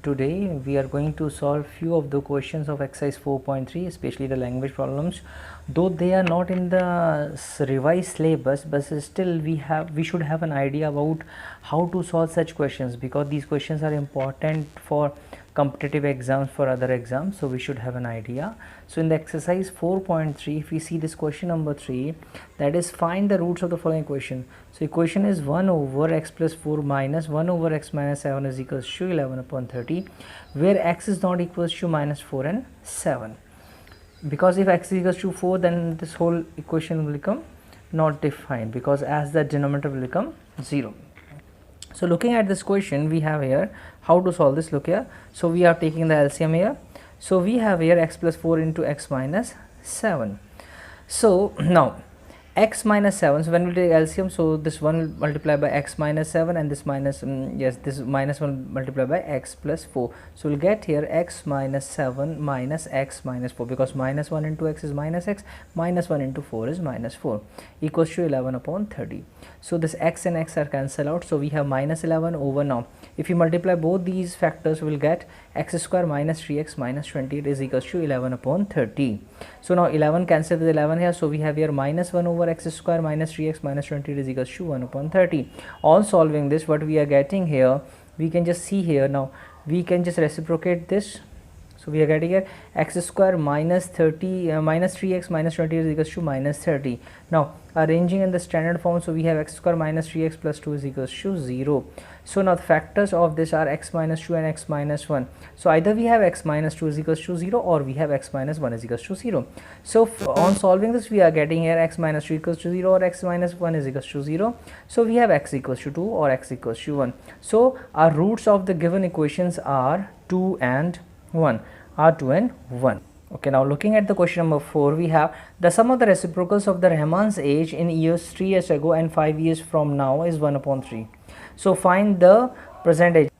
today we are going to solve few of the questions of exercise 4.3, especially the language problems. Though they are not in the revised syllabus, but still we should have an idea about how to solve such questions, because these questions are important for competitive exams, for other exams, so we should have an idea. So in the exercise 4.3, if we see this question number 3, that is find the roots of the following equation. So equation is 1 over x plus 4 minus 1 over x minus 7 is equals to 11 upon 30, where x is not equals to minus 4 and 7. Because if x is equals to 4, then this whole equation will become not defined, because as the denominator will become 0. So looking at this question, we have here how to solve this. Look here, so we are taking the LCM here. So we have here x plus 4 into x minus 7. So now x minus 7, so when we take LCM, so this one will multiply by x minus 7 and this minus this minus 1 multiply by x plus 4. So we'll get here x minus 7 minus x minus 4, because minus 1 into x is minus x, minus 1 into 4 is minus 4, equals to 11 upon 30. So this x and x are cancelled out, so we have minus 11 over, now if you multiply both these factors, we will get x square minus 3x minus 28 is equals to 11 upon 30. So now 11 cancel with 11 here, so we have here minus 1 over x square minus 3x minus 28 is equals to 1 upon 30. On solving this, what we are getting here, we can just see here, now we can just reciprocate this. So we are getting here x square minus 30 minus 3x minus 20 is equals to minus 30. Now arranging in the standard form, so we have x square minus 3x plus 2 is equals to 0. So now the factors of this are x minus 2 and x minus 1. So either we have x minus 2 is equals to 0, or we have x minus 1 is equals to 0. So on solving this, we are getting here x minus 2 equals to 0 or x minus 1 is equals to 0. So we have x equals to 2 or x equals to 1. So our roots of the given equations are 2 and 1, are 2 and 1. Okay, now looking at the question number 4, we have the sum of the reciprocals of the Rahman's age in years 3 years ago and 5 years from now is 1 upon 3. So find the present age.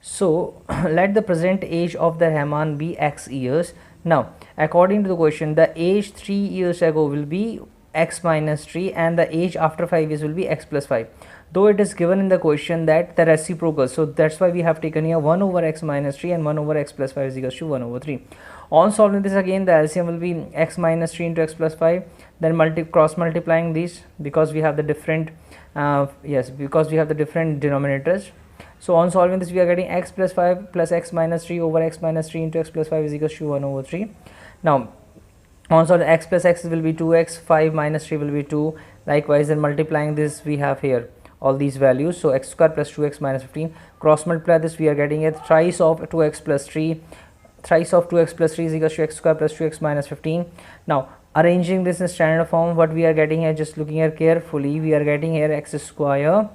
So let the present age of the Rahman be x years. Now according to the question, the age 3 years ago will be x minus 3 and the age after 5 years will be x plus 5. Though it is given in the question that the reciprocal, so that's why we have taken here 1 over x minus 3 and 1 over x plus 5 is equals to 1 over 3. On solving this, again the LCM will be x minus 3 into x plus 5, then cross multiplying these, because we have the different because we have the different denominators. So on solving this, we are getting x plus 5 plus x minus 3 over x minus 3 into x plus 5 is equals to 1 over 3. Now on solving, x plus x will be 2x, 5 minus 3 will be 2. Likewise, then multiplying this, we have here all these values, so x square plus 2x minus 15. Cross multiply this, we are getting it thrice of 2x plus 3, thrice of 2x plus 3 is equals to x square plus 2x minus 15. Now arranging this in standard form, what we are getting here, just looking here carefully, we are getting here x square,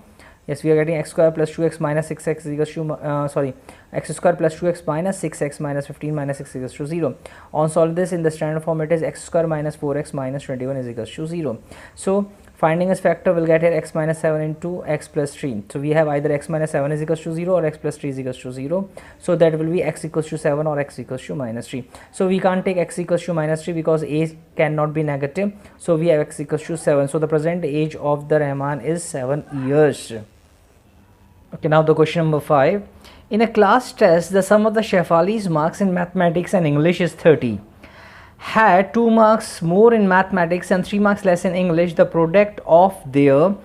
yes, we are getting x square plus 2x minus 6x is equals to x square plus 2x minus 6x minus 15 minus 6 is equals to 0. On solve this in the standard form, it is x square minus 4x minus 21 is equals to 0. So finding as factor, will get here x minus 7 into x plus 3. So we have either x minus 7 is equals to 0 or x plus 3 is equals to 0. So that will be x equals to 7 or x equals to minus 3. So we can't take x equals to minus 3 because a cannot be negative. So we have x equals to 7. So the present age of the Rahman is 7 years. Okay, now the question number 5. In a class test, the sum of the Shefali's marks in mathematics and English is 30. Had 2 marks more in mathematics and 3 marks less in English, the product of their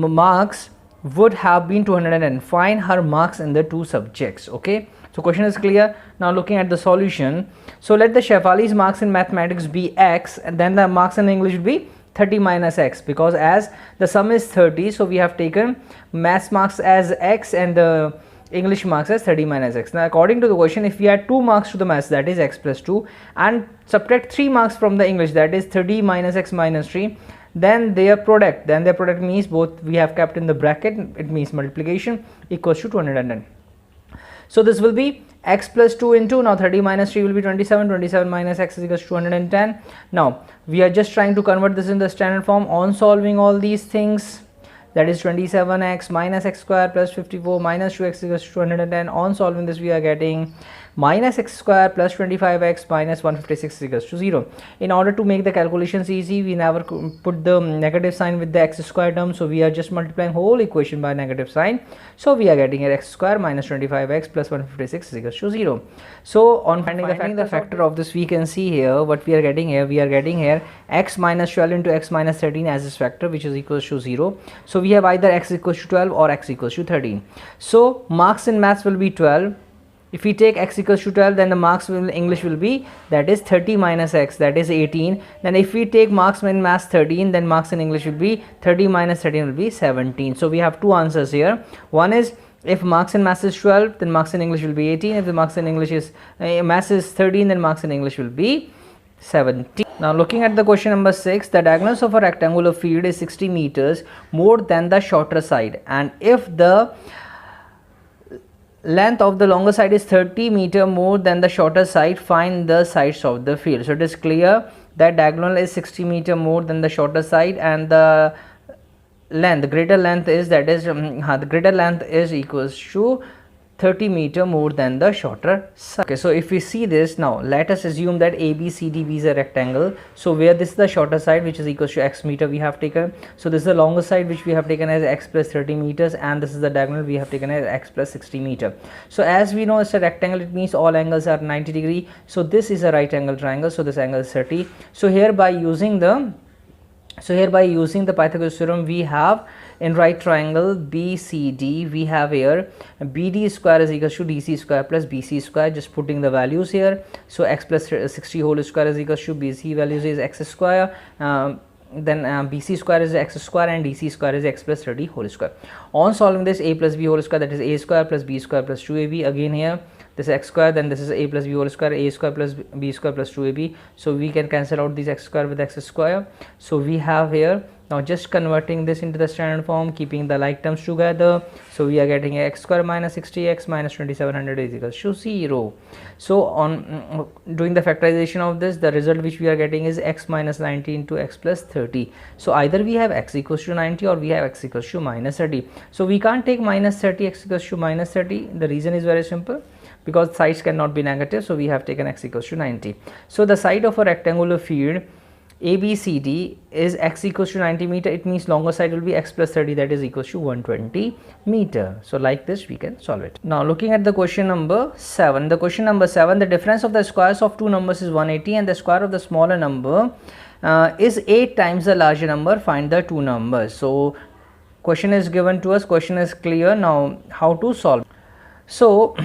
marks would have been 210. Find her marks in the 2 subjects. Okay, so question is clear. Now looking at the solution, so let the Shefali's marks in mathematics be x, and then the marks in English will be 30 minus x, because as the sum is 30, so we have taken maths marks as x and the English marks as 30 minus x. Now according to the question, if we add 2 marks to the maths, that is x plus 2, and subtract 3 marks from the English, that is 30 minus x minus 3, then their product means both we have kept in the bracket, it means multiplication, equals to 210. So this will be x plus 2 into, now 30 minus 3 will be 27, 27 minus x is equals to 210. Now we are just trying to convert this in the standard form. On solving all these things, that is 27x minus x square plus 54 minus 2x equals to 210. On solving this, we are getting minus x square plus 25x minus 156 is equals to 0. In order to make the calculations easy, we never put the negative sign with the x square term, so we are just multiplying whole equation by negative sign. So we are getting here x square minus 25x plus 156 is equals to 0. So on finding the factor of this, we can see here what we are getting here. We are getting here x minus 12 into x minus 13 as this factor, which is equals to 0. So we have either x equals to 12 or x equals to 13. So marks in maths will be 12. If we take x equals to 12, then the marks in English will be, that is 30 minus x, that is 18. Then if we take marks in maths 13, then marks in English will be 30 minus 13 will be 17. So we have two answers here. One is, if marks in maths is 12, then marks in English will be 18. If the marks in English is maths is 13, then marks in English will be 17. Now looking at the question number 6, the diagonals of a rectangular field is 60 meters more than the shorter side, and if the length of the longer side is 30 meter more than the shorter side, find the sides of the field. So it is clear that diagonal is 60 meter more than the shorter side, and the length, the greater length is, that is the greater length is equals to 30 meter more than the shorter side. Okay, so if we see this, now let us assume that ABCDB is a rectangle. So where this is the shorter side, which is equals to x meter, we have taken. So this is the longer side, which we have taken as x plus 30 meters, and this is the diagonal we have taken as x plus 60 meter. So as we know, it's a rectangle, it means all angles are 90 degree. So this is a right angle triangle, so this angle is 30. So here by using the Pythagoras theorem, we have in right triangle BCD, we have here BD square is equals to DC square plus BC square. Just putting the values here. So x plus 60 whole square is equals to BC values is x square. Then BC square is x square and DC square is x plus 30 whole square. On solving this, a plus b whole square, that is a square plus b square plus 2ab. Again here this is x square, then this is a plus b whole square, a square plus b square plus 2ab. So we can cancel out this x square with x square. So we have here, now just converting this into the standard form, keeping the like terms together. So we are getting x square minus 60x minus 2700 is equals to 0. So on doing the factorization of this, the result which we are getting is x minus 90 into x plus 30. So either we have x equals to 90 or we have x equals to minus 30. So we can't take minus 30 x equals to minus 30. The reason is very simple, because sides cannot be negative, so we have taken x equals to 90. So the side of a rectangular field ABCD is x equals to 90 meter. It means longer side will be x plus 30, that is equals to 120 meter. So like this we can solve it. Now looking at the question number 7. The question number 7, the difference of the squares of two numbers is 180 and the square of the smaller number is 8 times the larger number. Find the two numbers. So question is given to us, question is clear. Now how to solve? So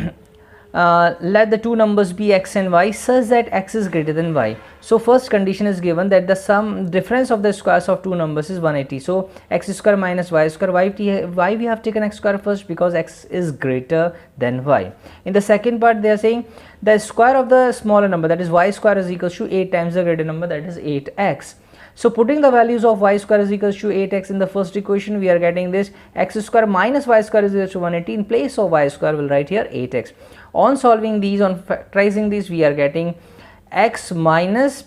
let the two numbers be x and y such that x is greater than y. So first condition is given that the sum difference of the squares of two numbers is 180. So x square minus y square. Why we have taken x square first? Because x is greater than y. In the second part they are saying the square of the smaller number, that is y square, is equals to 8 times the greater number, that is 8x. So putting the values of y square is equals to 8x in the first equation, we are getting this x square minus y square is equals to 180. In place of y square, we'll write here 8x. On solving these, on factorizing these, we are getting x minus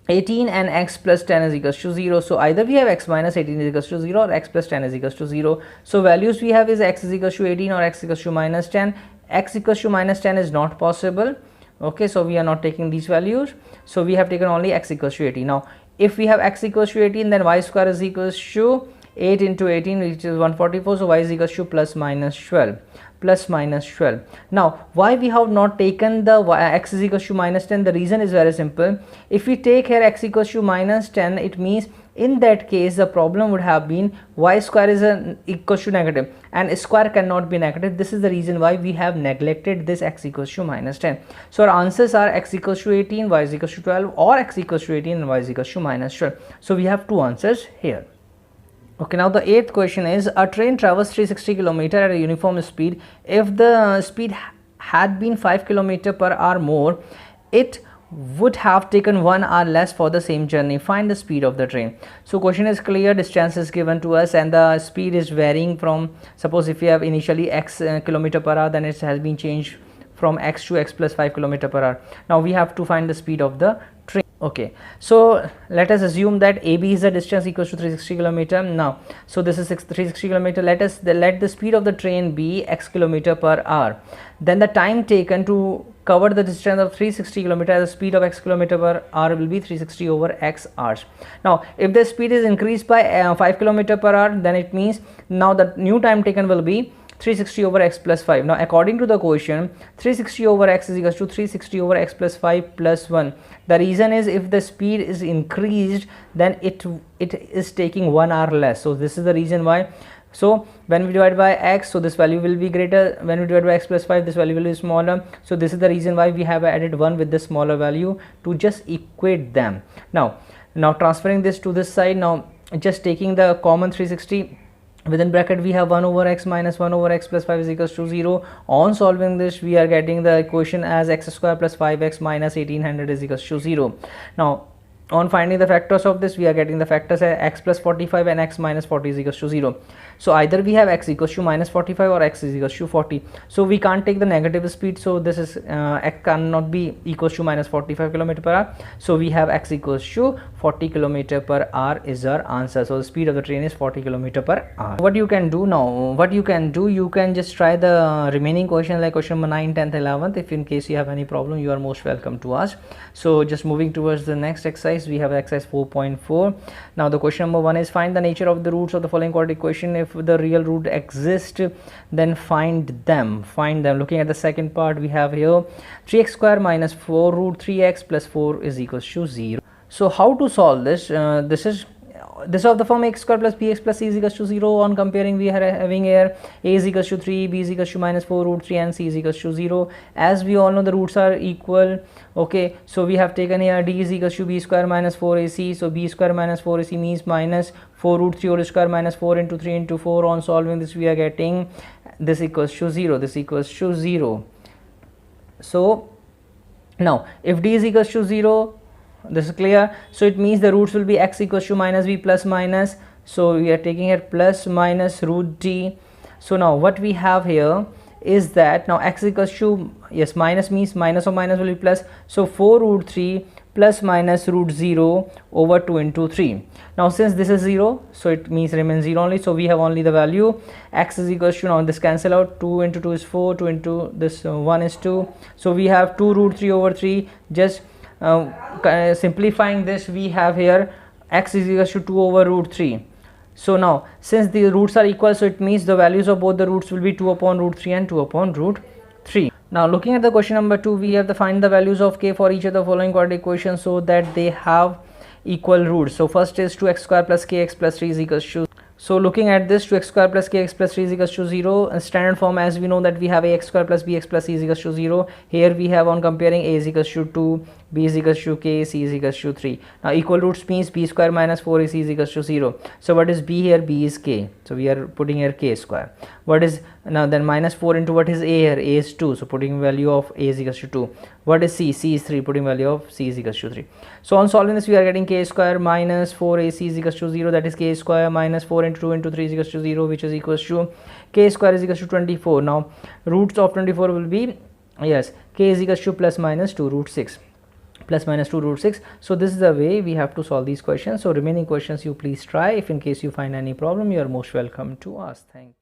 18 and x plus 10 is equals to 0. So either we have x minus 18 is equals to 0 or x plus 10 is equals to 0. So values we have is x is equals to 18 or x equals to minus 10. X equals to minus 10 is not possible. Okay, so we are not taking these values. So we have taken only x equals to 18. Now if we have x equals to 18, then y square is equals to 8 into 18, which is 144. So y is equals to plus minus 12. Plus minus 12. Now why we have not taken the x is equals to minus 10? The reason is very simple. If we take here x equals to minus 10, it means in that case the problem would have been y square is equals to negative and square cannot be negative. This is the reason why we have neglected this x equals to minus 10. So our answers are x equals to 18, y is equals to 12, or x equals to 18 and y is equals to minus 12. So we have two answers here. Okay, now the 8th question is, a train travels 360 km at a uniform speed. If the speed had been 5 km per hour more, it would have taken 1 hour less for the same journey. Find the speed of the train. So question is clear, distance is given to us and the speed is varying from, suppose if we have initially x km per hour, then it has been changed from x to x plus 5 km per hour. Now we have to find the speed of the train. Okay, so let us assume that AB is the distance equals to 360 kilometer. Now, so this is 360 kilometer. Let the speed of the train be x kilometer per hour. Then the time taken to cover the distance of 360 kilometer at the speed of x kilometer per hour will be 360 over x hours. Now, if the speed is increased by 5 kilometer per hour, then it means now the new time taken will be 360 over x plus 5. Now, according to the question, 360 over x is equals to 360 over x plus 5 plus 1. The reason is if the speed is increased, then it is taking 1 hour less. So this is the reason why. So when we divide by x, so this value will be greater. When we divide by x plus 5, this value will be smaller. So this is the reason why we have added 1 with the smaller value to just equate them. Now transferring this to this side, now just taking the common 360 within bracket, we have 1 over x minus 1 over x plus 5 is equals to 0. On solving this, we are getting the equation as x square plus 5x minus 1800 is equals to 0. Now on finding the factors of this, we are getting the factors as x plus 45 and x minus 40 is equals to 0. So either we have x equals to minus 45 or x is equals to 40. So we can't take the negative speed, so this is x cannot be equals to minus 45 kilometer per hour. So we have x equals to 40 kilometer per hour is our answer. So the speed of the train is 40 kilometer per hour. What you can do now, you can just try the remaining question like question number 9, 10th, 11th. If in case you have any problem, you are most welcome to ask. So just moving towards the next exercise, we have exercise 4.4. Now the question number 1 is find the nature of the roots of the following quadratic equation. If the real root exists, then find them. Looking at the second part, we have here 3x square minus 4 root 3x plus 4 is equals to 0. So how to solve this? This of the form x square plus bx plus c is equals to 0. On comparing, we are having here a is equals to 3, b is equals to minus 4 root 3 and c is equals to 0. As we all know, the roots are equal. Okay, so we have taken here d is equals to b square minus 4ac. So b square minus 4ac means minus 4 root 3 whole square minus 4 into 3 into 4. On solving this, we are getting this equals to 0. This equals to 0. So now if d is equals to 0, this is clear. So it means the roots will be x equals to minus b plus minus. So we are taking here plus minus root d. So now what we have here is that now x equals to, yes, minus means minus or minus will be plus. So 4 root 3 plus minus root 0 over 2 into 3. Now since this is 0, so it means remains 0 only. So we have only the value x is equals to, now this cancel out, 2 into 2 is 4, 2 into this 1 is 2. So we have 2 root 3 over 3. Just simplifying this, we have here x is equals to 2 over root 3. So now since the roots are equal, so it means the values of both the roots will be 2 upon root 3 and 2 upon root 3. Now looking at the question number 2, we have to find the values of k for each of the following quadratic equations so that they have equal roots. So first is 2x square plus kx plus 3 is equals to, so looking at this, 2x square plus kx plus 3 is equals to 0. In standard form, as we know that we have ax square plus bx plus c is equals to 0. Here we have on comparing a is equals to 2, b is equals to k, c is equals to 3. Now equal roots means b square minus 4ac is equals to 0. So what is b here? B is k. So we are putting here k square. What is now then minus 4 into what is a here? A is 2. So putting value of a is equals to 2. What is c? C is 3. Putting value of c is equals to 3. So on solving this, we are getting k square minus 4ac is equals to 0. That is k square minus 4 into 2 into 3 is equals to 0, which is equals to k square is equals to 24. Now roots of 24 will be, yes, k is equals to plus minus 2 root 6. Plus minus 2 root 6. So this is the way we have to solve these questions. So remaining questions you please try. If in case you find any problem, you are most welcome to ask. Thank you.